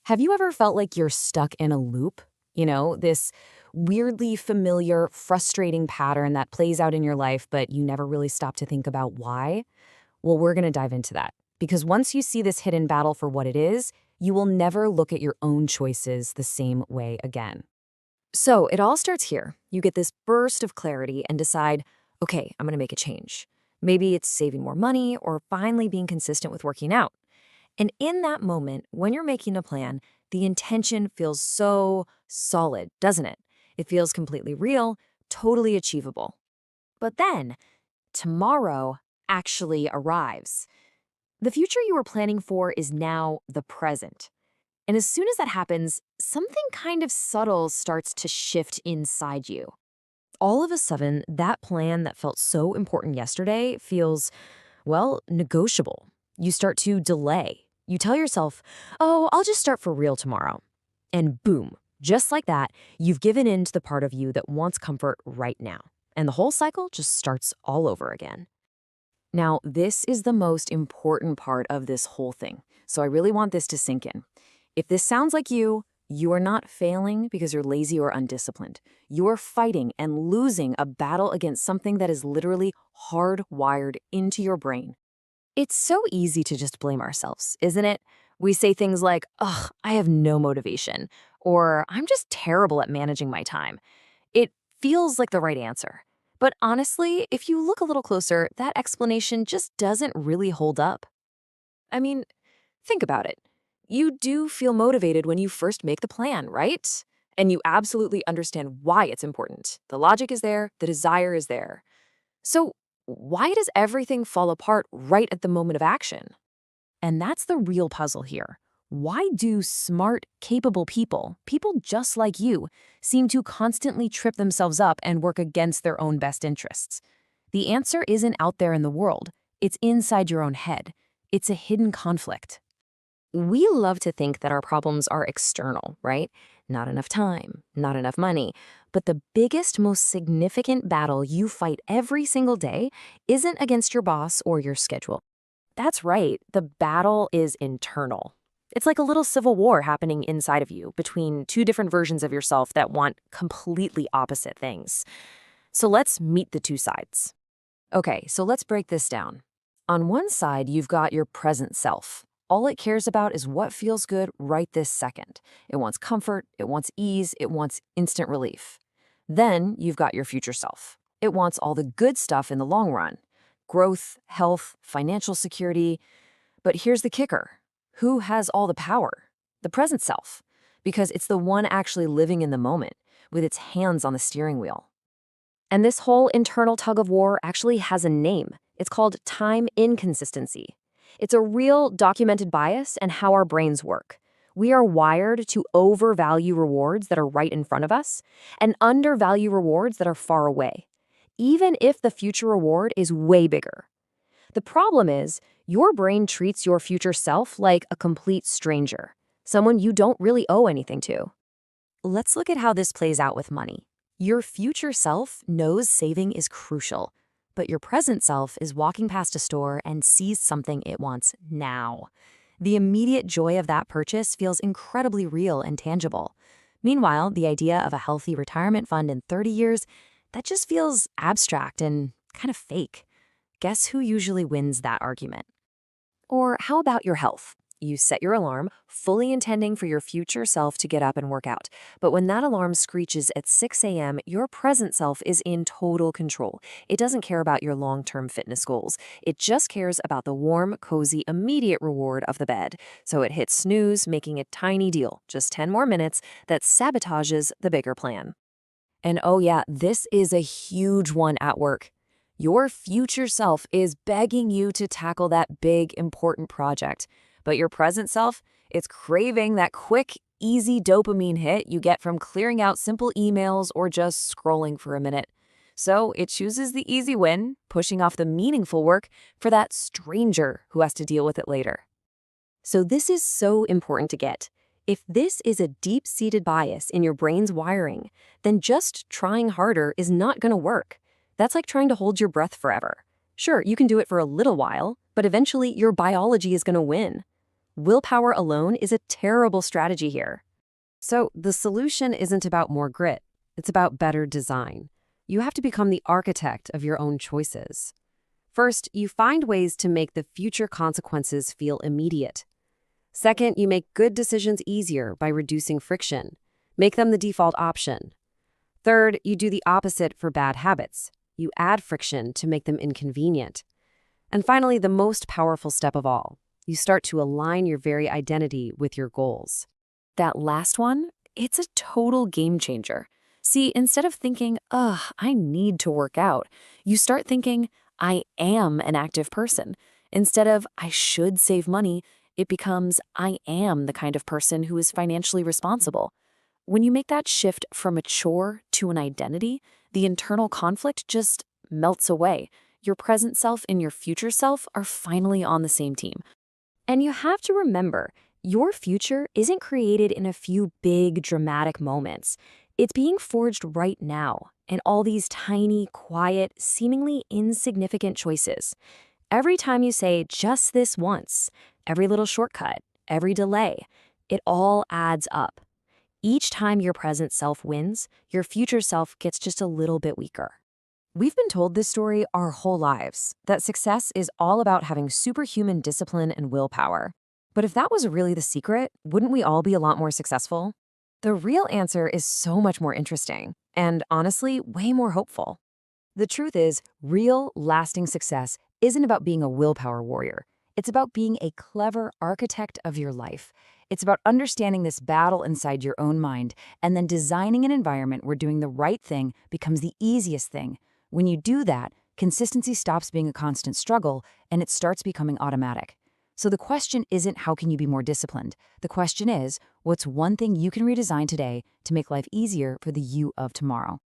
Have you ever felt like you're stuck in a loop? This weirdly familiar, frustrating pattern that plays out in your life, but you never really stop to think about why? Well, we're going to dive into that. Because once you see this hidden battle for what it is, you will never look at your own choices the same way again. So it all starts here. You get this burst of clarity and decide, okay, I'm going to make a change. Maybe it's saving more money or finally being consistent with working out. And in that moment, when you're making a plan, the intention feels so solid, doesn't it? It feels completely real, totally achievable. But then, tomorrow actually arrives. The future you were planning for is now the present. And as soon as that happens, something kind of subtle starts to shift inside you. All of a sudden, that plan that felt so important yesterday feels, well, negotiable. You start to delay. You tell yourself, oh, I'll just start for real tomorrow. And boom, just like that, you've given in to the part of you that wants comfort right now. And the whole cycle just starts all over again. Now, this is the most important part of this whole thing. So I really want this to sink in. If this sounds like you are not failing because you're lazy or undisciplined. You are fighting and losing a battle against something that is literally hardwired into your brain. It's so easy to just blame ourselves, isn't it? We say things like, ugh, I have no motivation, or I'm just terrible at managing my time. It feels like the right answer. But honestly, if you look a little closer, that explanation just doesn't really hold up. I mean, think about it. You do feel motivated when you first make the plan, right? And you absolutely understand why it's important. The logic is there, the desire is there. So, why does everything fall apart right at the moment of action? And that's the real puzzle here. Why do smart, capable people just like you, seem to constantly trip themselves up and work against their own best interests? The answer isn't out there in the world. It's inside your own head. It's a hidden conflict. We love to think that our problems are external, right? Not enough time, not enough money. But the biggest, most significant battle you fight every single day isn't against your boss or your schedule. That's right, the battle is internal. It's like a little civil war happening inside of you between two different versions of yourself that want completely opposite things. So let's meet the two sides. Okay, so let's break this down. On one side, you've got your present self. All it cares about is what feels good right this second. It wants comfort, it wants ease, it wants instant relief. Then you've got your future self. It wants all the good stuff in the long run. Growth, health, financial security. But here's the kicker. Who has all the power? The present self. Because it's the one actually living in the moment, with its hands on the steering wheel. And this whole internal tug of war actually has a name. It's called time inconsistency. It's a real documented bias and how our brains work. We are wired to overvalue rewards that are right in front of us and undervalue rewards that are far away, even if the future reward is way bigger. The problem is, your brain treats your future self like a complete stranger, someone you don't really owe anything to. Let's look at how this plays out with money. Your future self knows saving is crucial, but your present self is walking past a store and sees something it wants now. The immediate joy of that purchase feels incredibly real and tangible. Meanwhile, the idea of a healthy retirement fund in 30 years, that just feels abstract and kind of fake. Guess who usually wins that argument? Or how about your health? You set your alarm, fully intending for your future self to get up and work out. But when that alarm screeches at 6 a.m., your present self is in total control. It doesn't care about your long-term fitness goals. It just cares about the warm, cozy, immediate reward of the bed. So it hits snooze, making a tiny deal, just 10 more minutes, that sabotages the bigger plan. And oh yeah, this is a huge one at work. Your future self is begging you to tackle that big, important project. But your present self, it's craving that quick, easy dopamine hit you get from clearing out simple emails or just scrolling for a minute. So it chooses the easy win, pushing off the meaningful work for that stranger who has to deal with it later. So this is so important to get. If this is a deep-seated bias in your brain's wiring, then just trying harder is not going to work. That's like trying to hold your breath forever. Sure, you can do it for a little while, but eventually your biology is going to win. Willpower alone is a terrible strategy here. So the solution isn't about more grit. It's about better design. You have to become the architect of your own choices. First, you find ways to make the future consequences feel immediate. Second, you make good decisions easier by reducing friction. Make them the default option. Third, you do the opposite for bad habits. You add friction to make them inconvenient. And finally, the most powerful step of all, you start to align your very identity with your goals. That last one, it's a total game changer. See, instead of thinking, ugh, I need to work out, you start thinking, I am an active person. Instead of, I should save money, it becomes, I am the kind of person who is financially responsible. When you make that shift from a chore to an identity, the internal conflict just melts away. Your present self and your future self are finally on the same team. And you have to remember, your future isn't created in a few big, dramatic moments. It's being forged right now in all these tiny, quiet, seemingly insignificant choices. Every time you say just this once, every little shortcut, every delay, it all adds up. Each time your present self wins, your future self gets just a little bit weaker. We've been told this story our whole lives, that success is all about having superhuman discipline and willpower. But if that was really the secret, wouldn't we all be a lot more successful? The real answer is so much more interesting, and honestly, way more hopeful. The truth is, real, lasting success isn't about being a willpower warrior. It's about being a clever architect of your life. It's about understanding this battle inside your own mind and then designing an environment where doing the right thing becomes the easiest thing. When you do that, consistency stops being a constant struggle and it starts becoming automatic. So the question isn't how can you be more disciplined? The question is, what's one thing you can redesign today to make life easier for the you of tomorrow?